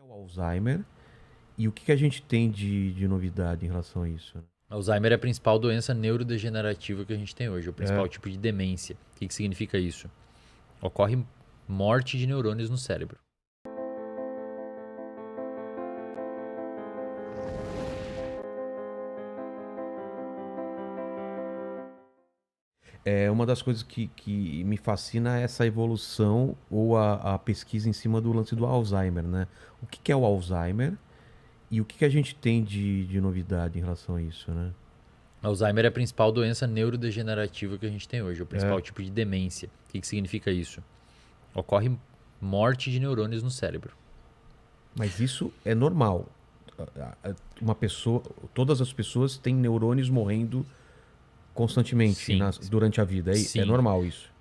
o Alzheimer e o que a gente tem de novidade em relação a isso? Alzheimer é a principal doença neurodegenerativa que a gente tem hoje, o principal tipo de demência. O que significa isso? Ocorre morte de neurônios no cérebro. Uma das coisas que me fascina é essa evolução ou a pesquisa em cima do lance do Alzheimer, né? O que é o Alzheimer e o que a gente tem de novidade em relação a isso, né? Alzheimer é a principal doença neurodegenerativa que a gente tem hoje, o principal tipo de demência. O que significa isso? Ocorre morte de neurônios no cérebro. Mas isso é normal. Uma pessoa, todas as pessoas têm neurônios morrendo constantemente Sim. durante a vida. É normal isso.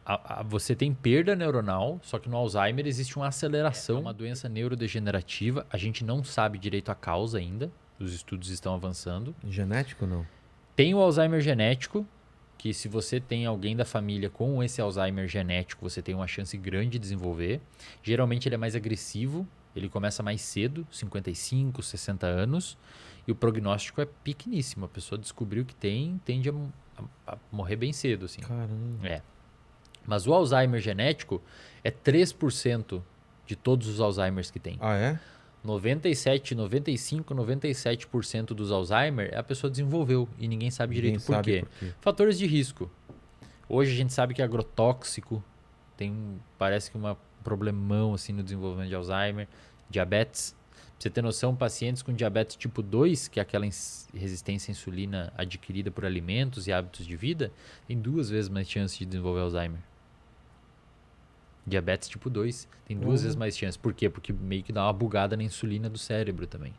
Você tem perda neuronal, só que no Alzheimer existe uma aceleração. É uma doença neurodegenerativa. A gente não sabe direito a causa ainda. Os estudos estão avançando. Genético ou não? Tem o Alzheimer genético, que se você tem alguém da família com esse Alzheimer genético, você tem uma chance grande de desenvolver. Geralmente ele é mais agressivo, ele começa mais cedo, 55, 60 anos, e o prognóstico é pequeníssimo. A pessoa descobriu que tende a morrer bem cedo, assim. Caramba. Mas o Alzheimer genético é 3% de todos os Alzheimers que tem. Ah, é? 97, 95, 97% dos Alzheimer a pessoa desenvolveu e ninguém sabe direito por quê. Fatores de risco. Hoje a gente sabe que é agrotóxico, parece que um problemão assim no desenvolvimento de Alzheimer, diabetes. Pra você ter noção, pacientes com diabetes tipo 2, que é aquela resistência à insulina adquirida por alimentos e hábitos de vida, tem 2 vezes mais chance de desenvolver Alzheimer. Diabetes tipo 2 tem 2 vezes mais chance. Por quê? Porque meio que dá uma bugada na insulina do cérebro também.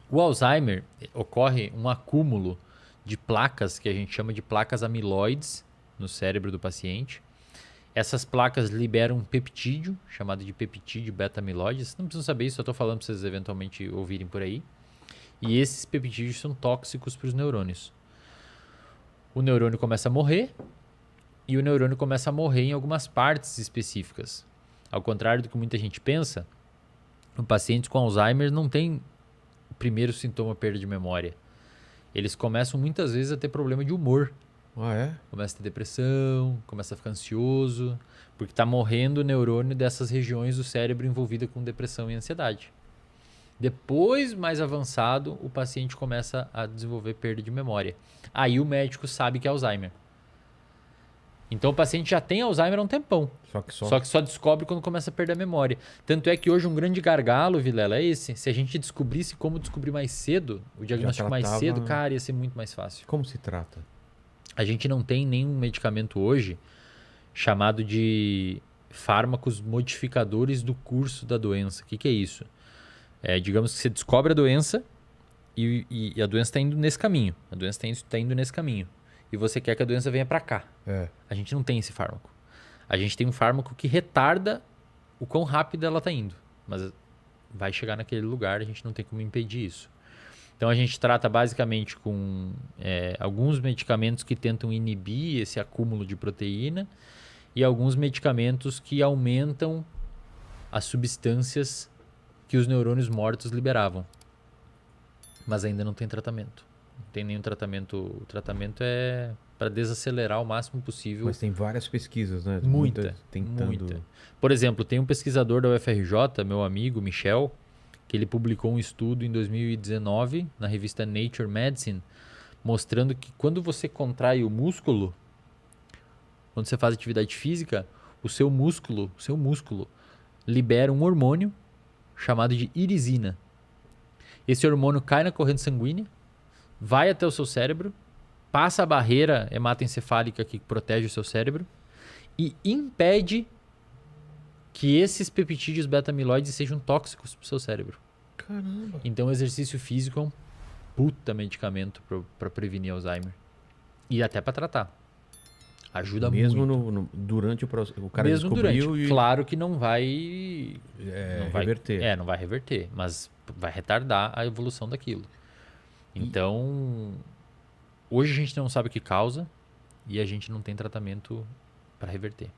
O Alzheimer ocorre um acúmulo de placas que a gente chama de placas amiloides no cérebro do paciente. Essas placas liberam um peptídeo, chamado de peptídeo beta-amiloide. Vocês não precisam saber isso, eu estou falando para vocês eventualmente ouvirem por aí. E esses peptídeos são tóxicos para os neurônios. O neurônio começa a morrer. E o neurônio começa a morrer em algumas partes específicas. Ao contrário do que muita gente pensa, o paciente com Alzheimer não tem o primeiro sintoma perda de memória. Eles começam muitas vezes a ter problema de humor. Ah, é? Começa a ter depressão, começa a ficar ansioso, porque está morrendo o neurônio dessas regiões do cérebro envolvida com depressão e ansiedade. Depois, mais avançado, o paciente começa a desenvolver perda de memória. Aí o médico sabe que é Alzheimer. Então o paciente já tem Alzheimer há um tempão. Só que só descobre quando começa a perder a memória. Tanto é que hoje um grande gargalo, Vilela, é esse. Se a gente descobrisse como descobrir mais cedo, o diagnóstico mais cedo, cara, ia ser muito mais fácil. Como se trata? A gente não tem nenhum medicamento hoje chamado de fármacos modificadores do curso da doença. O que é isso? Digamos que você descobre a doença e a doença está indo nesse caminho. A doença está indo nesse caminho. E você quer que a doença venha para cá. A gente não tem esse fármaco. A gente tem um fármaco que retarda o quão rápido ela está indo. Mas vai chegar naquele lugar, a gente não tem como impedir isso. Então a gente trata basicamente com alguns medicamentos que tentam inibir esse acúmulo de proteína e alguns medicamentos que aumentam as substâncias que os neurônios mortos liberavam. Mas ainda não tem tratamento. Não tem nenhum tratamento. O tratamento é para desacelerar o máximo possível. Mas tem várias pesquisas, né? Muita. Por exemplo, tem um pesquisador da UFRJ, meu amigo Michel, que ele publicou um estudo em 2019 na revista Nature Medicine, mostrando que quando você contrai o músculo, quando você faz atividade física, o seu músculo libera um hormônio chamado de irisina. Esse hormônio cai na corrente sanguínea, vai até o seu cérebro, passa a barreira hematoencefálica que protege o seu cérebro e impede que esses peptídeos beta-amiloides sejam tóxicos para o seu cérebro. Caramba! Então o exercício físico é um puta medicamento para prevenir Alzheimer. E até para tratar. Ajuda mesmo muito. Durante o processo. O cara mesmo descobriu durante. Claro que não vai... reverter. Não vai reverter, mas vai retardar a evolução daquilo. Então, hoje a gente não sabe o que causa e a gente não tem tratamento para reverter.